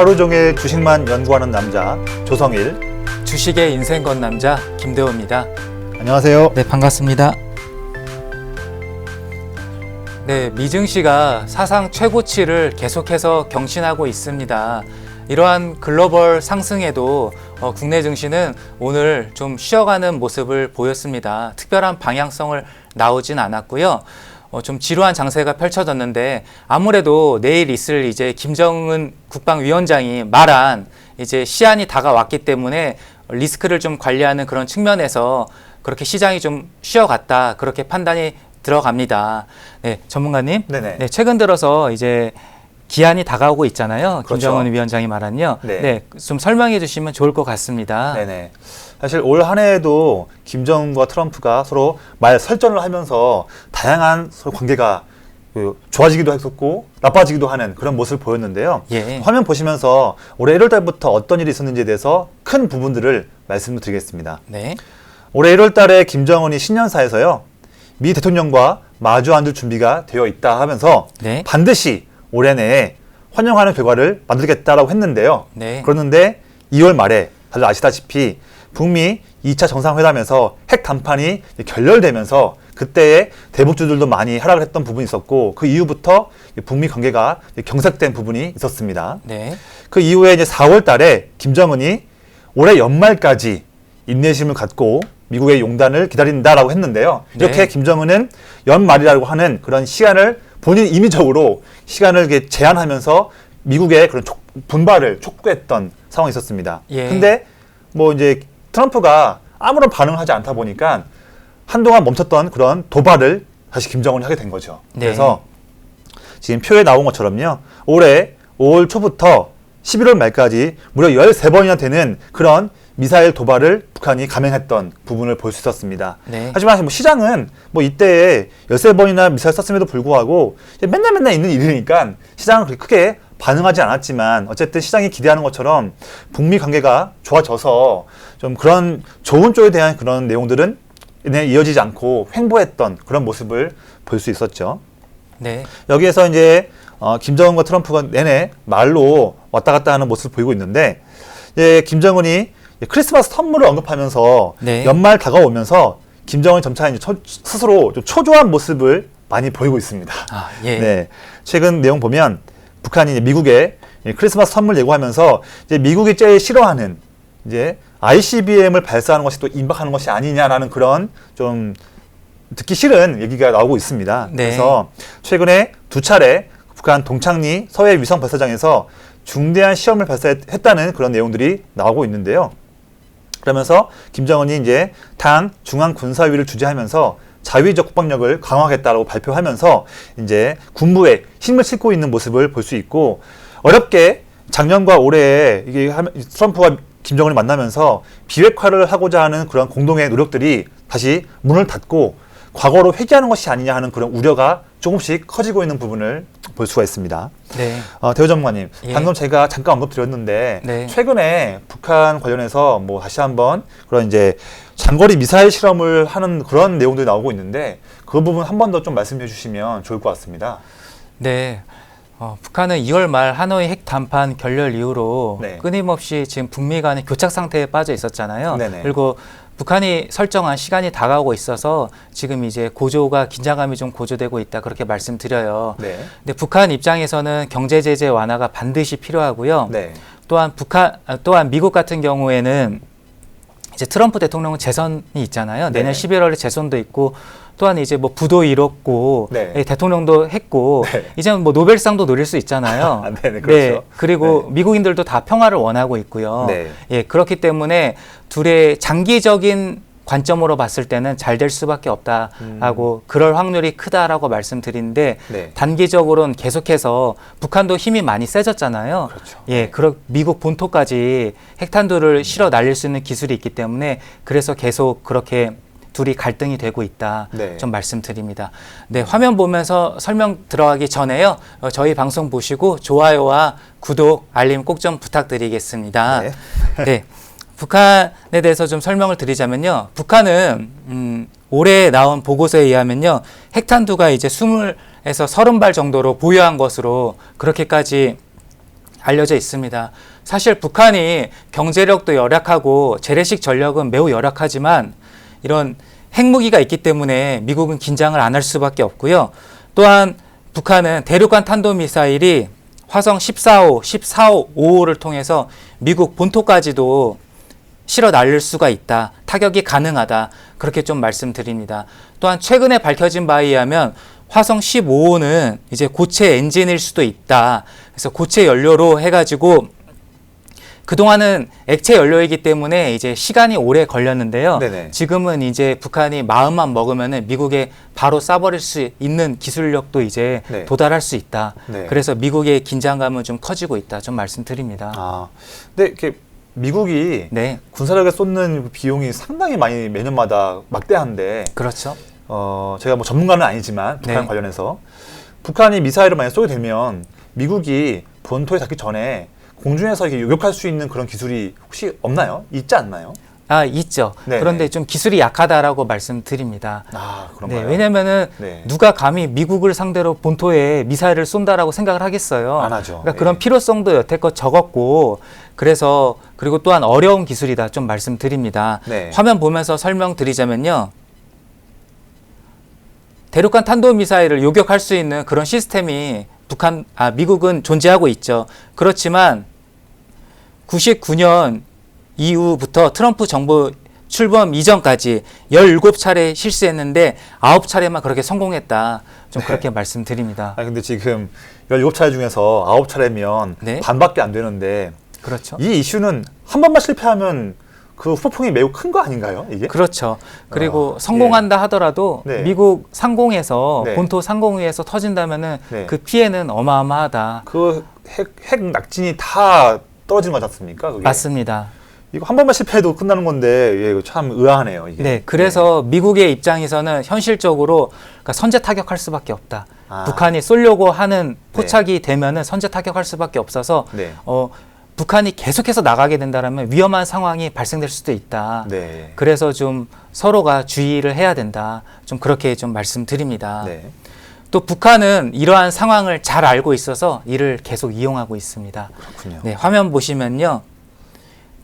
하루 종일 주식만 연구하는 남자 조성일. 주식의 인생 건 남자 김대호입니다. 안녕하세요. 네, 반갑습니다. 네, 미증시가 사상 최고치를 계속해서 경신하고 있습니다. 이러한 글로벌 상승에도 국내 증시는 오늘 좀 쉬어가는 모습을 보였습니다. 특별한 방향성을 나오진 않았고요. 좀 지루한 장세가 펼쳐졌는데 아무래도 내일 있을 이제 김정은 국방위원장이 말한 이제 시한이 다가왔기 때문에 리스크를 좀 관리하는 그런 측면에서 그렇게 시장이 좀 쉬어갔다, 그렇게 판단이 들어갑니다. 네, 전문가님. 네네. 네, 최근 들어서 이제 기한이 다가오고 있잖아요. 그렇죠. 김정은 위원장이 말한요. 네. 네, 좀 설명해 주시면 좋을 것 같습니다. 네네. 사실 올 한 해에도 김정은과 트럼프가 서로 말 설전을 하면서 다양한 서로 관계가 좋아지기도 했었고 나빠지기도 하는 그런 모습을 보였는데요. 예. 화면 보시면서 올해 1월 달부터 어떤 일이 있었는지에 대해서 큰 부분들을 말씀드리겠습니다. 네. 올해 1월 달에 김정은이 신년사에서요, 미 대통령과 마주 앉을 준비가 되어 있다 하면서 네. 반드시 올해 내에 환영하는 결과를 만들겠다라고 했는데요. 네. 그랬는데 2월 말에 다들 아시다시피 북미 2차 정상회담에서 핵談판이 결렬되면서 그때에 대북주들도 많이 하락을 했던 부분이 있었고, 그 이후부터 북미 관계가 경색된 부분이 있었습니다. 네. 그 이후에 이제 4월 달에 김정은이 올해 연말까지 인내심을 갖고 미국의 용단을 기다린다라고 했는데요. 이렇게 네. 김정은은 연말이라고 하는 그런 시간을 본인 임의적으로 시간을 이렇게 제한하면서 미국의 그런 분발을 촉구했던 상황이 있었습니다. 예. 근데 뭐 이제 트럼프가 아무런 반응을 하지 않다 보니까 한동안 멈췄던 그런 도발을 다시 김정은이 하게 된 거죠. 네. 그래서 지금 표에 나온 것처럼요, 올해 5월 초부터 11월 말까지 무려 13번이나 되는 그런 미사일 도발을 북한이 감행했던 부분을 볼 수 있었습니다. 네. 하지만 뭐 시장은 뭐 이때에 13번이나 미사일 쐈음에도 불구하고 맨날 있는 일이니까 시장은 그렇게 크게 반응하지 않았지만, 어쨌든 시장이 기대하는 것처럼 북미 관계가 좋아져서 좀 그런 좋은 쪽에 대한 그런 내용들은 이어지지 않고 횡보했던 그런 모습을 볼 수 있었죠. 네. 여기에서 이제 김정은과 트럼프가 내내 말로 왔다 갔다 하는 모습을 보이고 있는데, 이제 김정은이 크리스마스 선물을 언급하면서 네. 연말 다가오면서 김정은이 점차 이제 스스로 좀 초조한 모습을 많이 보이고 있습니다. 아, 예. 네, 최근 내용 보면 북한이 이제 미국에 크리스마스 선물 예고하면서 이제 미국이 제일 싫어하는 이제 ICBM을 발사하는 것이 또 임박하는 것이 아니냐라는 그런 좀 듣기 싫은 얘기가 나오고 있습니다. 네. 그래서 최근에 2차례 북한 동창리 서해 위성 발사장에서 중대한 시험을 발사했다는 그런 내용들이 나오고 있는데요. 그러면서 김정은이 이제 당 중앙군사위를 주재하면서 자위적 국방력을 강화하겠다고 발표하면서 이제 군부에 힘을 싣고 있는 모습을 볼 수 있고, 어렵게 작년과 올해 이게 트럼프와 김정은이 만나면서 비핵화를 하고자 하는 그런 공동의 노력들이 다시 문을 닫고 과거로 회귀하는 것이 아니냐 하는 그런 우려가 조금씩 커지고 있는 부분을 볼 수가 있습니다. 네. 대호 전문가님, 예. 방금 제가 잠깐 언급드렸는데 네. 최근에 북한 관련해서 뭐 다시 한번 그런 이제 장거리 미사일 실험을 하는 그런 내용들이 나오고 있는데, 그 부분 한 번 더 좀 말씀해 주시면 좋을 것 같습니다. 네. 북한은 2월 말 하노이 핵談判결렬 이후로 네. 끊임없이 지금 북미 간의 교착 상태에 빠져 있었잖아요. 네네. 그리고 북한이 설정한 시간이 다가오고 있어서 지금 이제 고조가 긴장감이 좀 고조되고 있다, 그렇게 말씀드려요. 네. 근데 북한 입장에서는 경제 제재 완화가 반드시 필요하고요. 네. 또한 미국 같은 경우에는 이제 트럼프 대통령은 재선이 있잖아요. 내년 네. 11월에 재선도 있고, 또한 이제 뭐 부도 이뤘고, 네. 예, 대통령도 했고, 네. 이제는 뭐 노벨상도 노릴 수 있잖아요. 아, 네네, 그렇죠. 그리고 네. 미국인들도 다 평화를 원하고 있고요. 네. 예, 그렇기 때문에 둘의 장기적인 관점으로 봤을 때는 잘 될 수밖에 없다라고, 그럴 확률이 크다라고 말씀드리는데, 네. 단기적으로는 계속해서 북한도 힘이 많이 세졌잖아요. 그렇죠. 예, 미국 본토까지 핵탄두를 실어 날릴 수 있는 기술이 있기 때문에, 그래서 계속 그렇게 둘이 갈등이 되고 있다, 네. 좀 말씀드립니다. 네, 화면 보면서 설명 들어가기 전에요, 저희 방송 보시고 좋아요와 구독, 알림 꼭 좀 부탁드리겠습니다. 네. 네. 북한에 대해서 좀 설명을 드리자면요, 북한은 올해 나온 보고서에 의하면요, 핵탄두가 이제 20에서 30발 정도로 보유한 것으로 그렇게까지 알려져 있습니다. 사실 북한이 경제력도 열악하고 재래식 전력은 매우 열악하지만 이런 핵무기가 있기 때문에 미국은 긴장을 안 할 수밖에 없고요. 또한 북한은 대륙간 탄도미사일이 화성 14호, 14호, 5호를 통해서 미국 본토까지도 실어 날릴 수가 있다. 타격이 가능하다. 그렇게 좀 말씀드립니다. 또한 최근에 밝혀진 바에 의하면 화성 15호는 이제 고체 엔진일 수도 있다. 그래서 고체 연료로 해가지고 그동안은 액체 연료이기 때문에 이제 시간이 오래 걸렸는데요. 네네. 지금은 이제 북한이 마음만 먹으면은 미국에 바로 쏴버릴 수 있는 기술력도 이제 네. 도달할 수 있다. 네. 그래서 미국의 긴장감은 좀 커지고 있다. 좀 말씀드립니다. 아, 근데 이렇게 미국이 네, 군사력에 쏟는 비용이 상당히 많이 매년마다 막대한데, 그렇죠. 제가 뭐 전문가는 아니지만 북한 네. 관련해서 북한이 미사일을 많이 쏘게 되면 미국이 본토에 닿기 전에 공중에서 이렇게 요격할 수 있는 그런 기술이 혹시 없나요? 있지 않나요? 아, 있죠. 네네. 그런데 좀 기술이 약하다라고 말씀드립니다. 아, 네, 그런가요? 왜냐면은 네. 누가 감히 미국을 상대로 본토에 미사일을 쏜다라고 생각을 하겠어요. 안 하죠. 그러니까 예. 그런 필요성도 여태껏 적었고, 그래서 그리고 또한 어려운 기술이다 좀 말씀드립니다. 네. 화면 보면서 설명드리자면요. 대륙간 탄도미사일을 요격할 수 있는 그런 시스템이 미국은 존재하고 있죠. 그렇지만 99년 이후부터 트럼프 정부 출범 이전까지 17차례 실시했는데 9차례만 그렇게 성공했다. 좀 네. 그렇게 말씀드립니다. 아, 근데 지금 17차례 중에서 9차례면 네. 반밖에 안 되는데 그렇죠. 이 이슈는 한 번만 실패하면 그 후폭풍이 매우 큰 거 아닌가요? 이게? 그렇죠. 그리고 아, 성공한다 하더라도 네. 미국 상공에서 네. 본토 상공위에서 터진다면은 네. 그 피해는 어마어마하다. 그 핵 낙진이 다 떨어지는 거지 않습니까? 그게? 맞습니다. 이거 한 번만 실패해도 끝나는 건데 예, 이거 참 의아하네요. 이게. 네, 그래서 미국의 입장에서는 현실적으로 그러니까 선제 타격할 수밖에 없다. 아. 북한이 쏘려고 하는 포착이 되면은 선제 타격할 수밖에 없어서 네. 북한이 계속해서 나가게 된다면 위험한 상황이 발생될 수도 있다. 네. 그래서 좀 서로가 주의를 해야 된다. 좀 그렇게 좀 말씀드립니다. 네. 또 북한은 이러한 상황을 잘 알고 있어서 이를 계속 이용하고 있습니다. 그렇군요. 네, 화면 보시면요.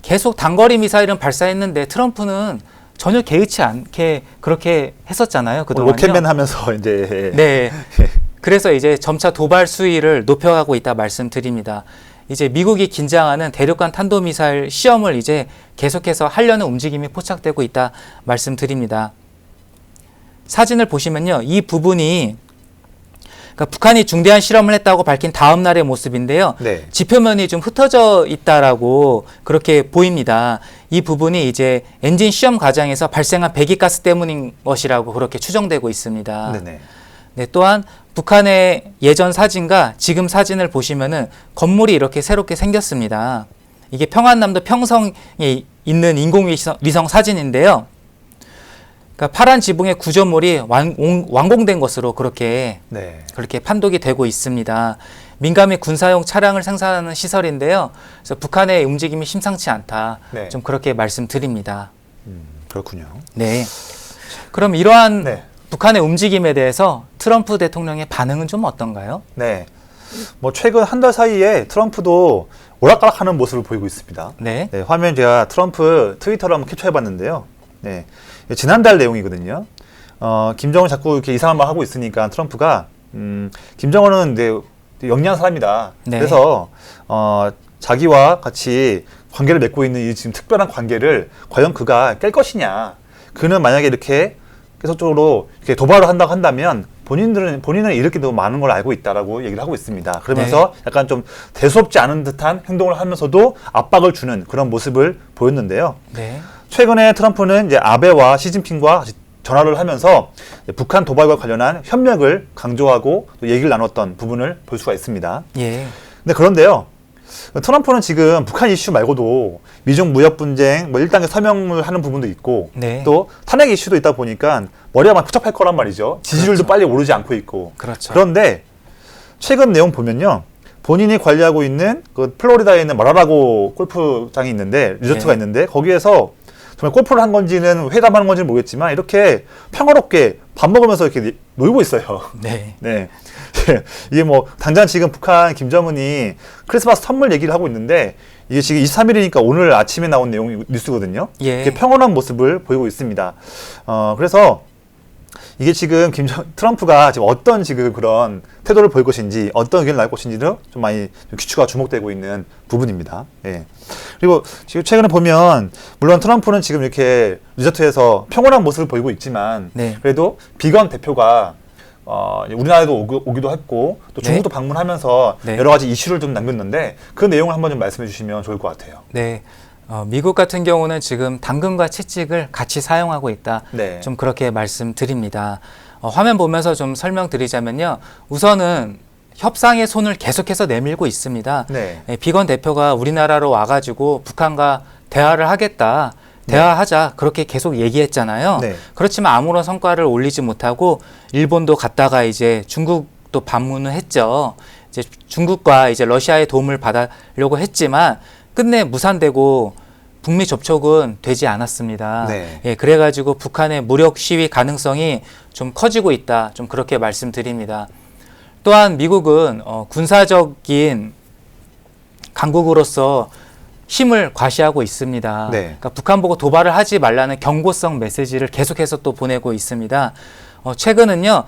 계속 단거리 미사일은 발사했는데 트럼프는 전혀 개의치 않게 그렇게 했었잖아요. 그동안요. 로켓맨 하면서 이제 네. 그래서 이제 점차 도발 수위를 높여가고 있다 말씀드립니다. 이제 미국이 긴장하는 대륙간 탄도미사일 시험을 이제 계속해서 하려는 움직임이 포착되고 있다 말씀드립니다. 사진을 보시면요. 이 부분이 그러니까 북한이 중대한 실험을 했다고 밝힌 다음 날의 모습인데요. 네. 지표면이 좀 흩어져 있다라고 그렇게 보입니다. 이 부분이 이제 엔진 시험 과정에서 발생한 배기가스 때문인 것이라고 그렇게 추정되고 있습니다. 네네. 네, 또한 북한의 예전 사진과 지금 사진을 보시면은 건물이 이렇게 새롭게 생겼습니다. 이게 평안남도 평성에 있는 인공위성 사진인데요. 그러니까 파란 지붕의 구조물이 완공된 것으로 그렇게 판독이 되고 있습니다. 민감히 군사용 차량을 생산하는 시설인데요. 그래서 북한의 움직임이 심상치 않다. 네. 좀 그렇게 말씀드립니다. 그렇군요. 네. 그럼 이러한 네. 북한의 움직임에 대해서 트럼프 대통령의 반응은 좀 어떤가요? 네. 뭐 최근 한 달 사이에 트럼프도 오락가락하는 모습을 보이고 있습니다. 네. 네, 화면 제가 트럼프 트위터를 한번 캡처해봤는데요. 네, 지난달 내용이거든요. 김정은 자꾸 이렇게 이상한 말 하고 있으니까 트럼프가 김정은은 영리한 사람이다. 네. 그래서 자기와 같이 관계를 맺고 있는 이 지금 특별한 관계를 과연 그가 깰 것이냐. 그는 만약에 이렇게 계속적으로 이렇게 도발을 한다고 한다면 본인은 이렇게 너무 많은 걸 알고 있다라고 얘기를 하고 있습니다. 그러면서 약간 좀 대수롭지 않은 듯한 행동을 하면서도 압박을 주는 그런 모습을 보였는데요. 네. 최근에 트럼프는 이제 아베와 시진핑과 같이 전화를 하면서 북한 도발과 관련한 협력을 강조하고 또 얘기를 나눴던 부분을 볼 수가 있습니다. 예. 근데 그런데요. 트럼프는 지금 북한 이슈 말고도 미중 무역 분쟁, 뭐 1단계 서명을 하는 부분도 있고 네. 또 탄핵 이슈도 있다 보니까 머리가 많이 복잡할 거란 말이죠. 지지율도 빨리 오르지 않고 있고. 그렇죠. 그런데 최근 내용 보면요. 본인이 관리하고 있는 그 플로리다에 있는 마라라고 골프장이 있는데 리조트가 네. 있는데 거기에서 정말 골프를 한 건지는 회담하는 건지는 모르겠지만 이렇게 평화롭게 밥 먹으면서 이렇게 놀고 있어요. 네. 네. 이게 뭐 당장 지금 북한 김정은이 크리스마스 선물 얘기를 하고 있는데 이게 지금 23일이니까 오늘 아침에 나온 내용 뉴스거든요. 예. 이렇게 평온한 모습을 보이고 있습니다. 그래서 이게 지금 트럼프가 지금 어떤 지금 그런 태도를 보일 것인지, 어떤 의견을 날 것인지를 좀 많이 귀추가 주목되고 있는 부분입니다. 예. 그리고 지금 최근에 보면, 물론 트럼프는 지금 이렇게 리조트에서 평온한 모습을 보이고 있지만, 네. 그래도 비건 대표가 우리나라에도 오기도 했고, 또 중국도 네. 방문하면서 네. 여러 가지 이슈를 좀 남겼는데, 그 내용을 한번 좀 말씀해 주시면 좋을 것 같아요. 네. 미국 같은 경우는 지금 당근과 채찍을 같이 사용하고 있다. 네. 좀 그렇게 말씀드립니다. 화면 보면서 좀 설명드리자면요. 우선은 협상의 손을 계속해서 내밀고 있습니다. 네. 비건 대표가 우리나라로 와가지고 북한과 대화를 하겠다. 대화하자. 그렇게 계속 얘기했잖아요. 네. 그렇지만 아무런 성과를 올리지 못하고 일본도 갔다가 이제 중국도 방문을 했죠. 이제 중국과 이제 러시아의 도움을 받으려고 했지만 끝내 무산되고 북미 접촉은 되지 않았습니다. 네. 예, 그래가지고 북한의 무력 시위 가능성이 좀 커지고 있다. 좀 그렇게 말씀드립니다. 또한 미국은 군사적인 강국으로서 힘을 과시하고 있습니다. 네. 그러니까 북한 보고 도발을 하지 말라는 경고성 메시지를 계속해서 또 보내고 있습니다. 최근은요,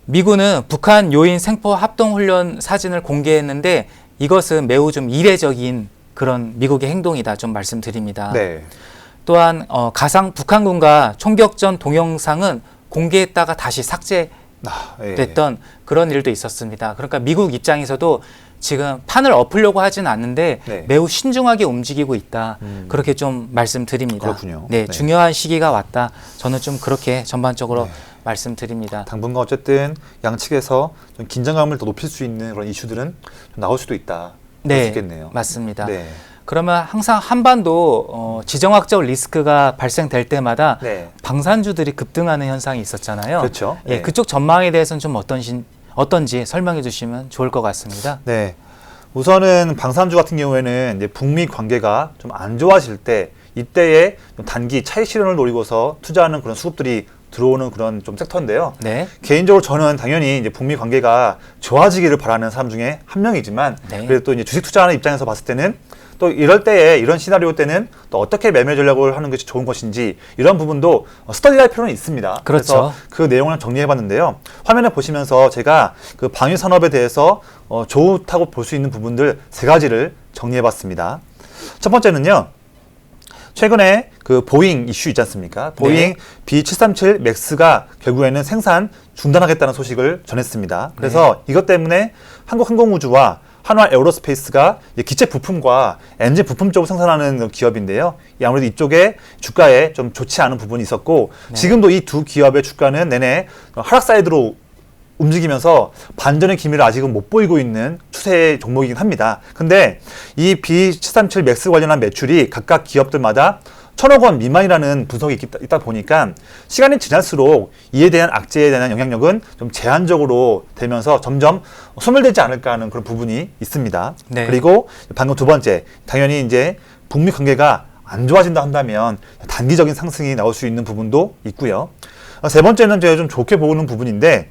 미군은 북한 요인 생포 합동훈련 사진을 공개했는데 이것은 매우 좀 이례적인 그런 미국의 행동이다 좀 말씀드립니다. 네. 또한 가상 북한군과 총격전 동영상은 공개했다가 다시 삭제됐던 예. 그런 일도 있었습니다. 그러니까 미국 입장에서도 지금 판을 엎으려고 하진 않는데 네. 매우 신중하게 움직이고 있다. 그렇게 좀 말씀드립니다. 그렇군요. 네, 네. 중요한 시기가 왔다. 저는 좀 그렇게 전반적으로 네. 말씀드립니다. 당분간 어쨌든 양측에서 좀 긴장감을 더 높일 수 있는 그런 이슈들은 좀 나올 수도 있다. 그럴 수 네, 있겠네요. 맞습니다. 네. 그러면 항상 한반도 지정학적 리스크가 발생될 때마다 네. 방산주들이 급등하는 현상이 있었잖아요. 그렇죠. 예, 네. 그쪽 전망에 대해서는 좀 어떤지 설명해 주시면 좋을 것 같습니다. 네. 우선은 방산주 같은 경우에는 이제 북미 관계가 좀 안 좋아질 때 이때에 좀 단기 차익 실현을 노리고서 투자하는 그런 수급들이 들어오는 그런 좀 섹터인데요. 네. 개인적으로 저는 당연히 이제 북미 관계가 좋아지기를 바라는 사람 중에 한 명이지만 네. 그래도 또 이제 주식 투자하는 입장에서 봤을 때는 또 이럴 때에 이런 시나리오 때는 또 어떻게 매매 전략을 하는 것이 좋은 것인지 이런 부분도 스터디할 필요는 있습니다. 그렇죠. 그래서 그 내용을 정리해봤는데요. 화면에 보시면서 제가 그 방위 산업에 대해서 좋다고 볼 수 있는 부분들 3가지를 정리해봤습니다. 첫 번째는요. 최근에 그 보잉 이슈 있지 않습니까? 보잉 네. B737 맥스가 결국에는 생산 중단하겠다는 소식을 전했습니다. 그래서 이것 때문에 한국항공우주와 한화 에어로스페이스가 기체 부품과 엔진 부품 쪽을 생산하는 기업인데요. 아무래도 이쪽에 주가에 좀 좋지 않은 부분이 있었고 네. 지금도 이 두 기업의 주가는 내내 하락 사이드로 움직이면서 반전의 기미를 아직은 못 보이고 있는 추세의 종목이긴 합니다. 근데 이 B737 맥스 관련한 매출이 각각 기업들마다 1,000억 원 미만이라는 분석이 있다 보니까 시간이 지날수록 이에 대한 악재에 대한 영향력은 좀 제한적으로 되면서 점점 소멸되지 않을까 하는 그런 부분이 있습니다. 네. 그리고 방금 두 번째, 당연히 이제 북미 관계가 안 좋아진다 한다면 단기적인 상승이 나올 수 있는 부분도 있고요. 세 번째는 제가 좀 좋게 보는 부분인데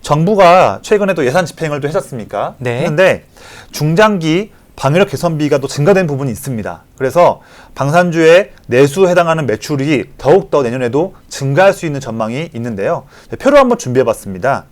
정부가 최근에 또 예산 집행을 또 했었습니까? 네. 했는데 중장기 방위력 개선비가 또 증가된 부분이 있습니다. 그래서 방산주의 내수에 해당하는 매출이 더욱더 내년에도 증가할 수 있는 전망이 있는데요. 표로 한번 준비해봤습니다.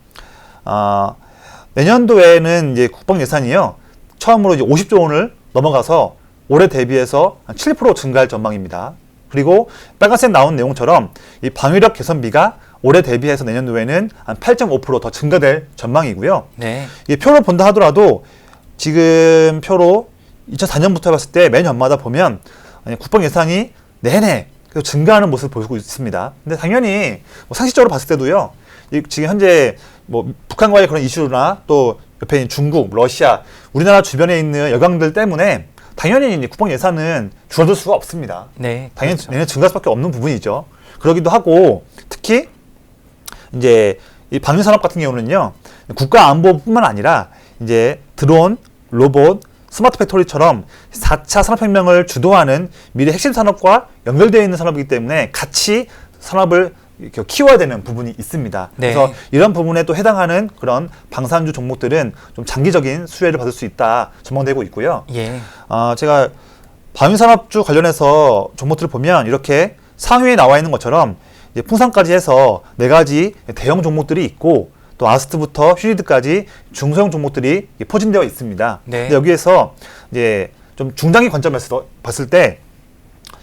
내년도에는 이제 국방 예산이요. 처음으로 이제 50조 원을 넘어가서 올해 대비해서 7% 증가할 전망입니다. 그리고 빨간색 나온 내용처럼 이 방위력 개선비가 올해 대비해서 내년도에는 한 8.5% 더 증가될 전망이고요. 네. 이게 표로 본다 하더라도 지금 표로 2004년부터 봤을 때 매년마다 보면 국방 예산이 내내 증가하는 모습을 보이고 있습니다. 근데 당연히 뭐 상식적으로 봤을 때도요. 지금 현재 뭐 북한과의 그런 이슈나 또 옆에 있는 중국, 러시아, 우리나라 주변에 있는 여강들 때문에 당연히 이제 국방 예산은 줄어들 수가 없습니다. 네. 당연히 그렇죠. 내년 증가할 수밖에 없는 부분이죠. 그러기도 하고 특히 이제 이 방위산업 같은 경우는요 국가 안보뿐만 아니라 이제 드론, 로봇, 스마트 팩토리처럼 4차 산업혁명을 주도하는 미래 핵심 산업과 연결되어 있는 산업이기 때문에 같이 산업을 이렇게 키워야 되는 부분이 있습니다. 네. 그래서 이런 부분에 또 해당하는 그런 방산주 종목들은 좀 장기적인 수혜를 받을 수 있다 전망되고 있고요. 예. 제가 방위산업주 관련해서 종목들을 보면 이렇게 상위에 나와 있는 것처럼 이제 풍산까지 해서 4가지 대형 종목들이 있고 또 아스트부터 휴리드까지 중소형 종목들이 포진되어 있습니다. 네. 근데 여기에서 이제 좀 중장기 관점에서 봤을 때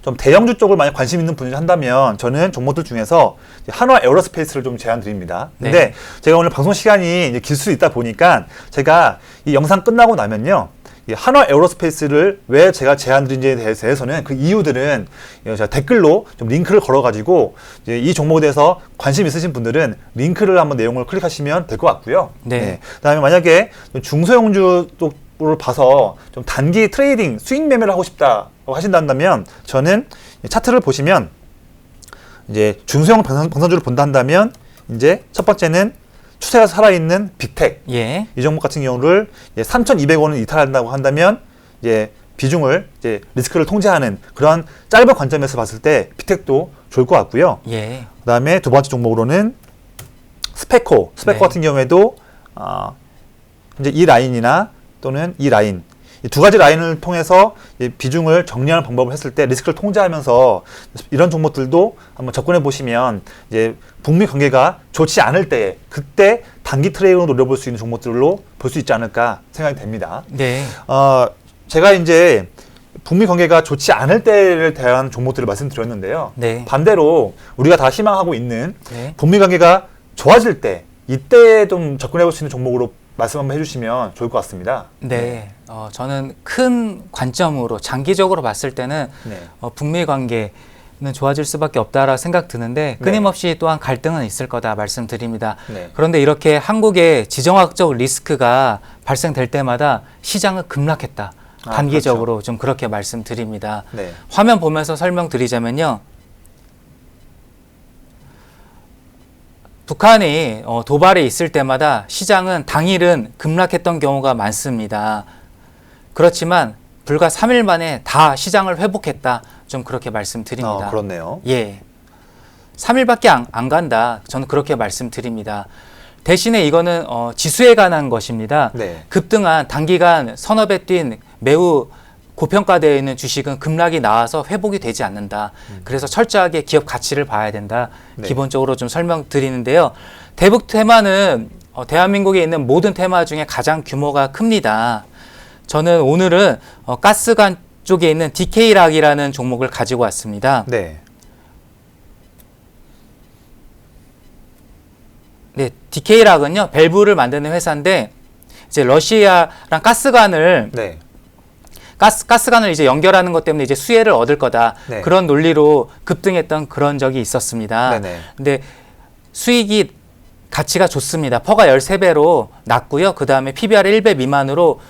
좀 대형주 쪽을 만약 관심 있는 분이 한다면 저는 종목들 중에서 한화 에어로스페이스를 좀 제안 드립니다. 근데 네. 제가 오늘 방송 시간이 이제 길 수 있다 보니까 제가 이 영상 끝나고 나면요. 이 한화 에어로스페이스를 왜 제가 제안 드린지에 대해서는 그 이유들은 제가 댓글로 좀 링크를 걸어가지고 이제 이 종목에 대해서 관심 있으신 분들은 링크를 한번 내용을 클릭하시면 될 것 같고요. 네. 그다음에 만약에 중소형주 쪽으로 봐서 좀 단기 트레이딩, 수익 매매를 하고 싶다고 하신다면 저는 차트를 보시면 이제 중소형 방산주를 본다 한다면 이제 첫 번째는 추세가 살아있는 빅텍. 예. 이 종목 같은 경우를 3,200원을 이탈한다고 한다면 이제 비중을 이제 리스크를 통제하는 그런 짧은 관점에서 봤을 때 빅텍도 좋을 것 같고요. 예. 그다음에 두 번째 종목으로는 스페코 네. 같은 경우에도 이제 이 라인이나 또는 이 라인 이 두 가지 라인을 통해서 비중을 정리하는 방법을 했을 때 리스크를 통제하면서 이런 종목들도 한번 접근해 보시면 이제 북미 관계가 좋지 않을 때 그때 단기 트레이드로 노려볼 수 있는 종목들로 볼 수 있지 않을까 생각이 됩니다. 네. 제가 이제 북미 관계가 좋지 않을 때를 대한 종목들을 말씀드렸는데요. 네. 반대로 우리가 다 희망하고 있는 네. 북미 관계가 좋아질 때 이때 좀 접근해 볼 수 있는 종목으로 말씀 한번 해주시면 좋을 것 같습니다. 네. 저는 큰 관점으로 장기적으로 봤을 때는 네. 북미 관계는 좋아질 수밖에 없다라 생각 드는데 끊임없이 또한 갈등은 있을 거다 말씀드립니다. 네. 그런데 이렇게 한국의 지정학적 리스크가 발생될 때마다 시장은 급락했다. 단기적으로 그렇죠. 좀 그렇게 말씀드립니다. 네. 화면 보면서 설명드리자면요. 북한이 도발에 있을 때마다 시장은 당일은 급락했던 경우가 많습니다. 그렇지만 불과 3일 만에 다 시장을 회복했다. 좀 그렇게 말씀드립니다. 그렇네요. 예. 3일밖에 안 간다. 저는 그렇게 말씀드립니다. 대신에 이거는 지수에 관한 것입니다. 네. 급등한 단기간 서너 배 뛴 매우 고평가되어 있는 주식은 급락이 나와서 회복이 되지 않는다. 그래서 철저하게 기업 가치를 봐야 된다. 네. 기본적으로 좀 설명드리는데요. 대북 테마는 대한민국에 있는 모든 테마 중에 가장 규모가 큽니다. 저는 오늘은 가스관 쪽에 있는 DK락이라는 종목을 가지고 왔습니다. 네. 네, DK락은요 밸브를 만드는 회사인데 이제 러시아랑 가스관을 네. 가스관을 이제 연결하는 것 때문에 이제 수혜를 얻을 거다. 네. 그런 논리로 급등했던 그런 적이 있었습니다. 네네. 근데 수익이 가치가 좋습니다. 퍼가 13배로 낮고요. 그다음에 PBR 1배 미만으로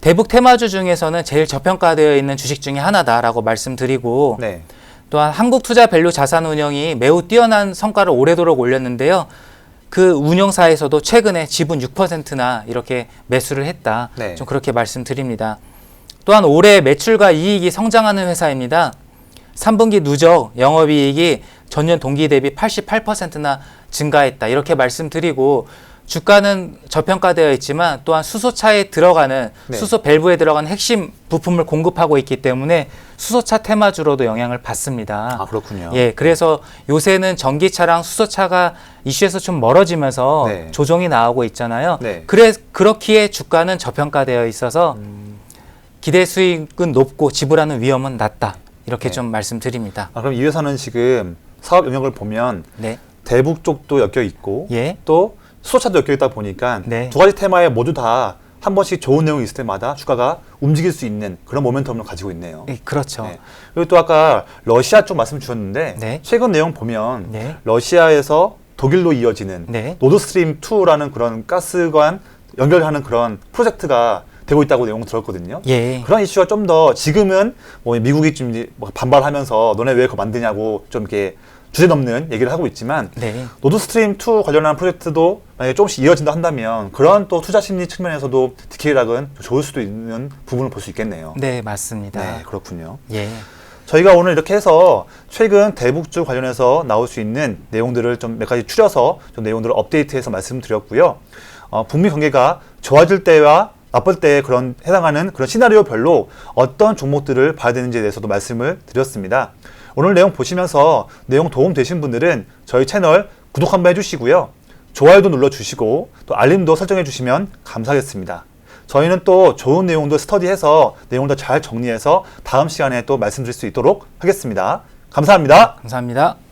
대북 테마주 중에서는 제일 저평가되어 있는 주식 중에 하나다라고 말씀드리고 네. 또한 한국투자밸류 자산운용이 매우 뛰어난 성과를 오래도록 올렸는데요. 그 운영사에서도 최근에 지분 6%나 이렇게 매수를 했다. 네. 좀 그렇게 말씀드립니다. 또한 올해 매출과 이익이 성장하는 회사입니다. 3분기 누적 영업이익이 전년 동기 대비 88%나 증가했다. 이렇게 말씀드리고 주가는 저평가되어 있지만 또한 수소차에 들어가는 네. 수소 밸브에 들어가는 핵심 부품을 공급하고 있기 때문에 수소차 테마주로도 영향을 받습니다. 그렇군요. 예, 그래서 요새는 전기차랑 수소차가 이슈에서 좀 멀어지면서 네. 조정이 나오고 있잖아요. 네. 그렇기에 주가는 저평가되어 있어서 기대 수익은 높고 지불하는 위험은 낮다. 이렇게 네. 좀 말씀드립니다. 그럼 이 회사는 지금 사업 영역을 보면 네. 대북 쪽도 엮여 있고 예. 또 수소차도 엮여 있다 보니까 네. 두 가지 테마에 모두 다 한 번씩 좋은 내용이 있을 때마다 주가가 움직일 수 있는 그런 모멘텀을 가지고 있네요. 예, 그렇죠. 네. 그리고 또 아까 러시아 쪽 말씀 주셨는데 네. 최근 내용 보면 네. 러시아에서 독일로 이어지는 네. 노드스트림 2라는 그런 가스관 연결하는 그런 프로젝트가 되고 있다고 내용 들었거든요. 예. 그런 이슈가 좀 더 지금은 뭐 미국이 좀 이제 뭐 반발하면서 너네 왜 그거 만드냐고 좀 이렇게 주제넘는 얘기를 하고 있지만 네. 노드스트림2 관련한 프로젝트도 만약에 조금씩 이어진다 한다면 그런 또 투자 심리 측면에서도 디케이락은 좋을 수도 있는 부분을 볼 수 있겠네요. 네, 맞습니다. 네, 그렇군요. 예. 저희가 오늘 이렇게 해서 최근 대북주 관련해서 나올 수 있는 내용들을 좀 몇 가지 추려서 좀 내용들을 업데이트해서 말씀드렸고요. 북미 관계가 좋아질 때와 나쁠 때에 그런 해당하는 그런 시나리오별로 어떤 종목들을 봐야 되는지에 대해서도 말씀을 드렸습니다. 오늘 내용 보시면서 내용 도움 되신 분들은 저희 채널 구독 한번 해주시고요. 좋아요도 눌러주시고 또 알림도 설정해 주시면 감사하겠습니다. 저희는 또 좋은 내용도 스터디해서 내용도 잘 정리해서 다음 시간에 또 말씀드릴 수 있도록 하겠습니다. 감사합니다. 감사합니다.